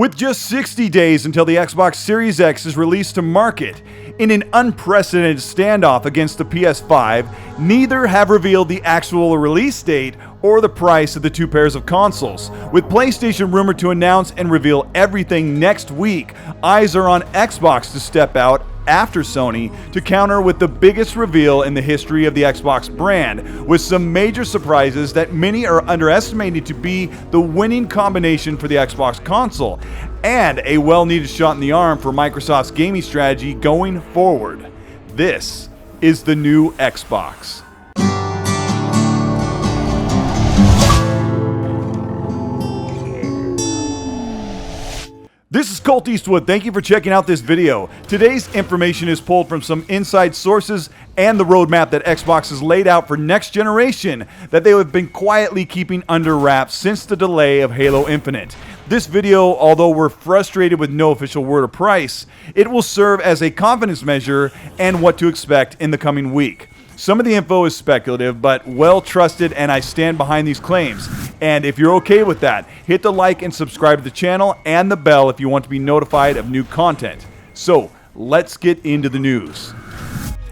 With just 60 days until the Xbox Series X is released to market, in an unprecedented standoff against the PS5, neither have revealed the actual release date or the price of the two pairs of consoles. With PlayStation rumored to announce and reveal everything next week, eyes are on Xbox to step out after Sony to counter with the biggest reveal in the history of the Xbox brand, with some major surprises that many are underestimating to be the winning combination for the Xbox console, and a well-needed shot in the arm for Microsoft's gaming strategy going forward. This is the new Xbox. This is Colteastwood. Thank you for checking out this video. Today's information is pulled from some inside sources and the roadmap that Xbox has laid out for next generation that they have been quietly keeping under wraps since the delay of Halo Infinite. This video, although we're frustrated with no official word or price, it will serve as a confidence measure and what to expect in the coming week. Some of the info is speculative, but well trusted, and I stand behind these claims. And if you're okay with that, hit the like and subscribe to the channel and the bell if you want to be notified of new content. So, let's get into the news.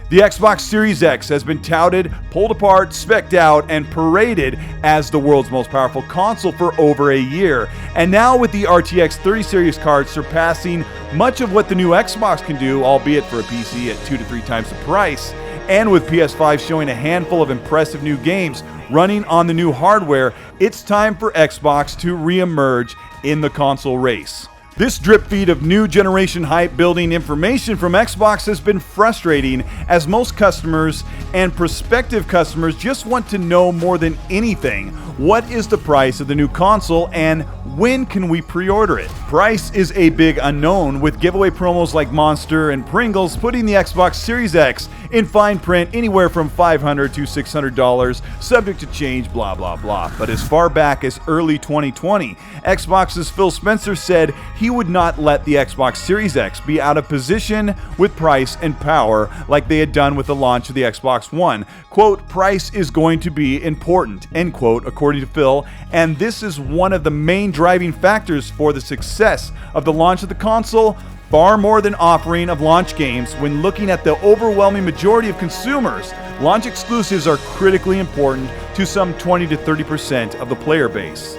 The Xbox Series X has been touted, pulled apart, specced out, and paraded as the world's most powerful console for over a year. And now with the RTX 30 series card surpassing much of what the new Xbox can do, albeit for a PC at 2 to 3 times the price, and with PS5 showing a handful of impressive new games running on the new hardware, it's time for Xbox to re-emerge in the console race. This drip feed of new generation hype building information from Xbox has been frustrating, as most customers and prospective customers just want to know more than anything, what is the price of the new console and when can we pre-order it? Price is a big unknown, with giveaway promos like Monster and Pringles putting the Xbox Series X in fine print anywhere from $500 to $600, subject to change, blah blah blah. But as far back as early 2020, Xbox's Phil Spencer said he would not let the Xbox Series X be out of position with price and power like they had done with the launch of the Xbox One. Quote, price is going to be important, end quote, according to Phil, and this is one of the main driving factors for the success of the launch of the console, far more than offering of launch games. When looking at the overwhelming majority of consumers, launch exclusives are critically important to some 20 to 30% of the player base.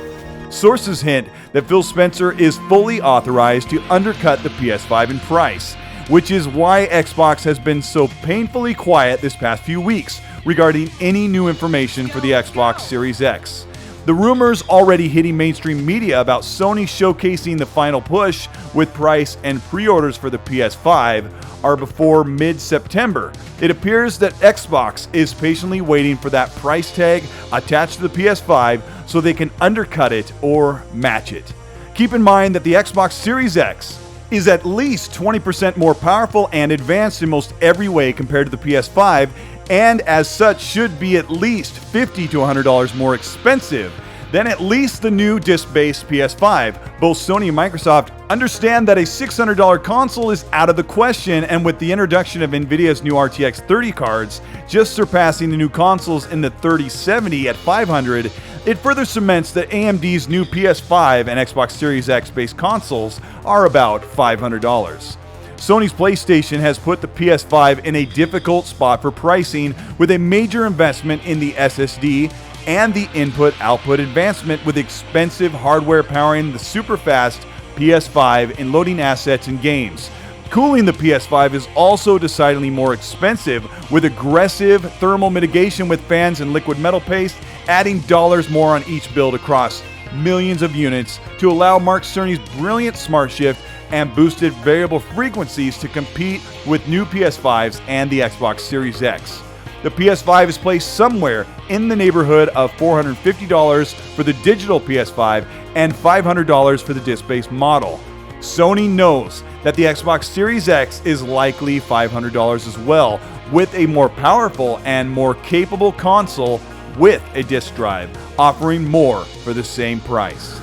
Sources hint that Phil Spencer is fully authorized to undercut the PS5 in price, which is why Xbox has been so painfully quiet this past few weeks regarding any new information for the Xbox Series X. The rumors already hitting mainstream media about Sony showcasing the final push with price and pre-orders for the PS5 are before mid-September. It appears that Xbox is patiently waiting for that price tag attached to the PS5 so they can undercut it or match it. Keep in mind that the Xbox Series X is at least 20% more powerful and advanced in most every way compared to the PS5, and as such should be at least $50 to $100 more expensive than at least the new disc-based PS5. Both Sony and Microsoft understand that a $600 console is out of the question, and with the introduction of Nvidia's new RTX 30 cards just surpassing the new consoles in the 3070 at $500, it further cements that AMD's new PS5 and Xbox Series X based consoles are about $500. Sony's PlayStation has put the PS5 in a difficult spot for pricing, with a major investment in the SSD and the input-output advancement, with expensive hardware powering the super-fast PS5 in loading assets and games. Cooling the PS5 is also decidedly more expensive, with aggressive thermal mitigation with fans and liquid metal paste, adding dollars more on each build across millions of units to allow Mark Cerny's brilliant smart shift and boosted variable frequencies to compete with new PS5s and the Xbox Series X. The PS5 is placed somewhere in the neighborhood of $450 for the digital PS5 and $500 for the disc-based model. Sony knows that the Xbox Series X is likely $500 as well, with a more powerful and more capable console with a disc drive, offering more for the same price.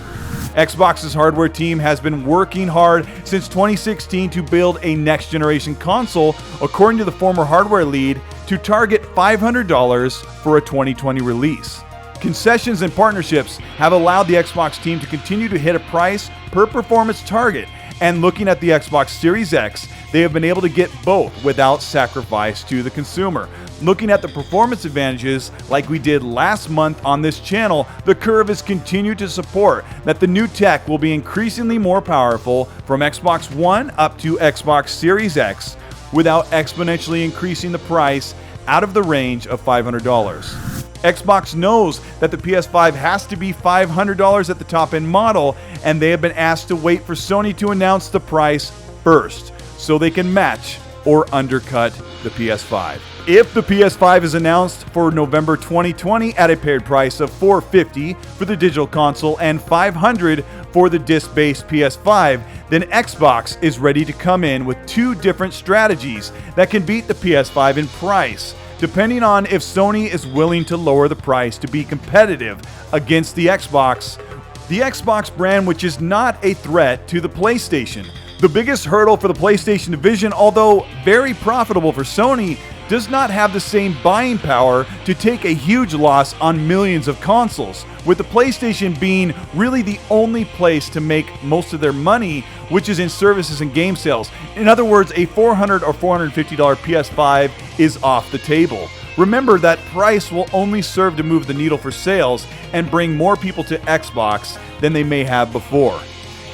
Xbox's hardware team has been working hard since 2016 to build a next-generation console, according to the former hardware lead, to target $500 for a 2020 release. Concessions and partnerships have allowed the Xbox team to continue to hit a price per performance target, and looking at the Xbox Series X, they have been able to get both without sacrifice to the consumer. Looking at the performance advantages, like we did last month on this channel, the curve has continued to support that the new tech will be increasingly more powerful from Xbox One up to Xbox Series X without exponentially increasing the price out of the range of $500. Xbox knows that the PS5 has to be $500 at the top-end model, and they have been asked to wait for Sony to announce the price first, so they can match or undercut the PS5. If the PS5 is announced for November 2020 at a paired price of $450 for the digital console and $500 for the disc-based PS5, then Xbox is ready to come in with two different strategies that can beat the PS5 in price, depending on if Sony is willing to lower the price to be competitive against the Xbox brand, which is not a threat to the PlayStation. The biggest hurdle for the PlayStation division, although very profitable for Sony, does not have the same buying power to take a huge loss on millions of consoles, with the PlayStation being really the only place to make most of their money, which is in services and game sales. In other words, a $400 or $450 PS5 is off the table. Remember that price will only serve to move the needle for sales and bring more people to Xbox than they may have before.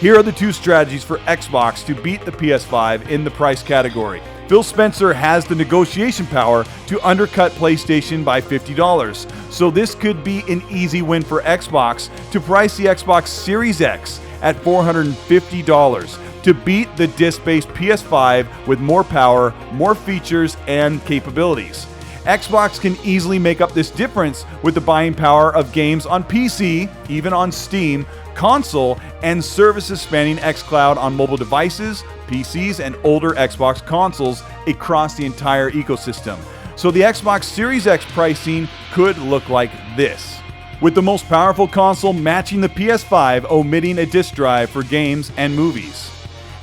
Here are the two strategies for Xbox to beat the PS5 in the price category. Phil Spencer has the negotiation power to undercut PlayStation by $50, so this could be an easy win for Xbox to price the Xbox Series X at $450 to beat the disc-based PS5 with more power, more features, and capabilities. Xbox can easily make up this difference with the buying power of games on PC, even on Steam, console, and services spanning xCloud on mobile devices, PCs, and older Xbox consoles across the entire ecosystem. So the Xbox Series X pricing could look like this, with the most powerful console matching the PS5, omitting a disc drive for games and movies.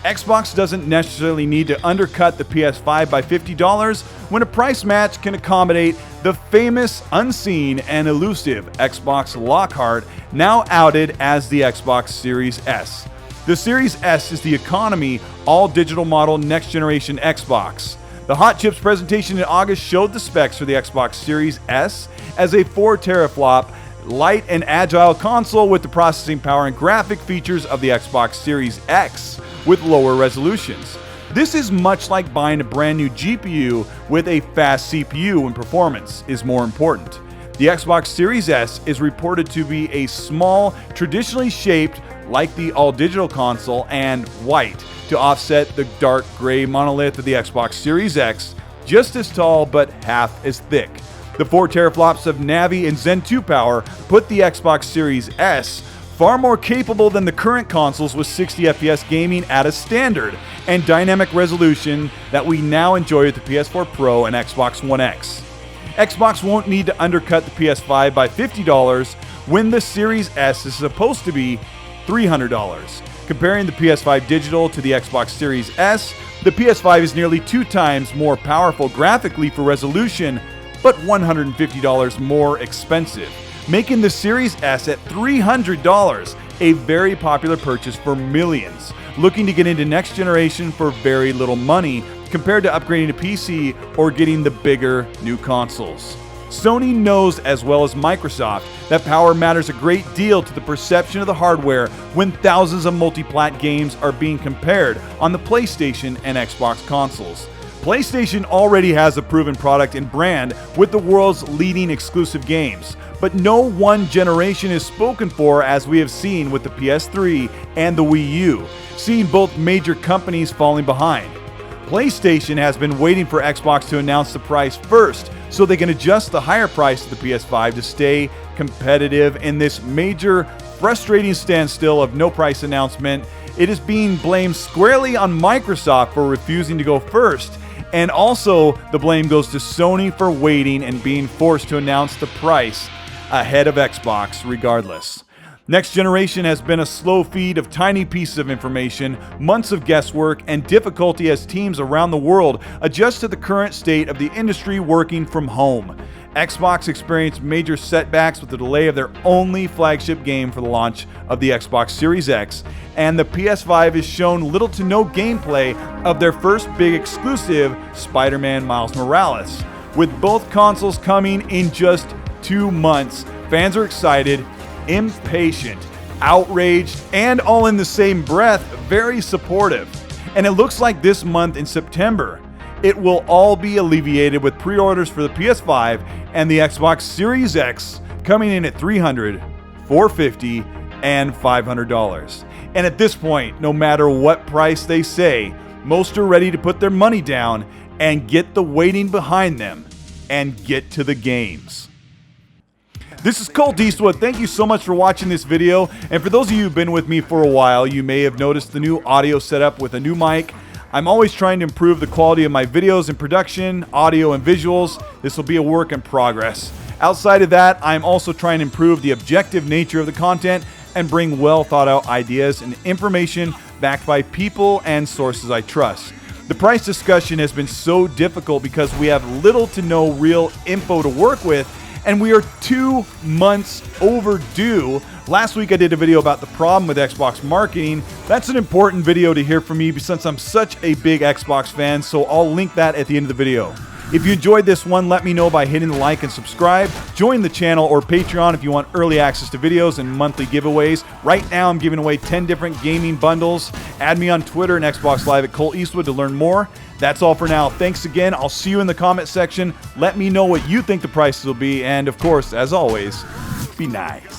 Xbox doesn't necessarily need to undercut the PS5 by $50 when a price match can accommodate the famous, unseen, and elusive Xbox Lockhart, now outed as the Xbox Series S. The Series S is the economy, all-digital model next-generation Xbox. The Hot Chips presentation in August showed the specs for the Xbox Series S as a 4 teraflop, light and agile console with the processing power and graphic features of the Xbox Series X with lower resolutions. This is much like buying a brand new GPU with a fast CPU when performance is more important. The Xbox Series S is reported to be a small, traditionally shaped like the all-digital console, and white to offset the dark gray monolith of the Xbox Series X, just as tall but half as thick. The 4 teraflops of Navi and Zen 2 power put the Xbox Series S far more capable than the current consoles with 60 FPS gaming at a standard and dynamic resolution that we now enjoy with the PS4 Pro and Xbox One X. Xbox won't need to undercut the PS5 by $50 when the Series S is supposed to be $300. Comparing the PS5 digital to the Xbox Series S, the PS5 is nearly 2 times more powerful graphically for resolution, but $150 more expensive, making the Series S at $300 a very popular purchase for millions looking to get into next generation for very little money compared to upgrading a PC or getting the bigger new consoles. Sony knows, as well as Microsoft, that power matters a great deal to the perception of the hardware when thousands of multi-plat games are being compared on the PlayStation and Xbox consoles. PlayStation already has a proven product and brand with the world's leading exclusive games, but no one generation is spoken for, as we have seen with the PS3 and the Wii U, seeing both major companies falling behind. PlayStation has been waiting for Xbox to announce the price first so they can adjust the higher price of the PS5 to stay competitive in this major, frustrating standstill of no price announcement. It is being blamed squarely on Microsoft for refusing to go first, and also the blame goes to Sony for waiting and being forced to announce the price ahead of Xbox regardless. Next generation has been a slow feed of tiny pieces of information, months of guesswork, and difficulty as teams around the world adjust to the current state of the industry working from home. Xbox experienced major setbacks with the delay of their only flagship game for the launch of the Xbox Series X, and the PS5 has shown little to no gameplay of their first big exclusive, Spider-Man Miles Morales. With both consoles coming in just 2 months, fans are excited, impatient, outraged, and all in the same breath, very supportive. And it looks like this month in September, it will all be alleviated with pre-orders for the PS5 and the Xbox Series X coming in at $300, $450, and $500. And at this point, no matter what price they say, most are ready to put their money down and get the waiting behind them and get to the games. This is Colteastwood. Thank you so much for watching this video. And for those of you who've been with me for a while, you may have noticed the new audio setup with a new mic. I'm always trying to improve the quality of my videos and production, audio and visuals. This will be a work in progress. Outside of that, I'm also trying to improve the objective nature of the content and bring well thought out ideas and information backed by people and sources I trust. The price discussion has been so difficult because we have little to no real info to work with, and we are 2 months overdue. Last week I did a video about the problem with Xbox marketing. That's an important video to hear from me since I'm such a big Xbox fan, so I'll link that at the end of the video. If you enjoyed this one, let me know by hitting the like and subscribe. Join the channel or Patreon if you want early access to videos and monthly giveaways. Right now I'm giving away 10 different gaming bundles. Add me on Twitter and Xbox Live at Colteastwood to learn more. That's all for now. Thanks again. I'll see you in the comment section. Let me know what you think the prices will be. And of course, as always, be nice.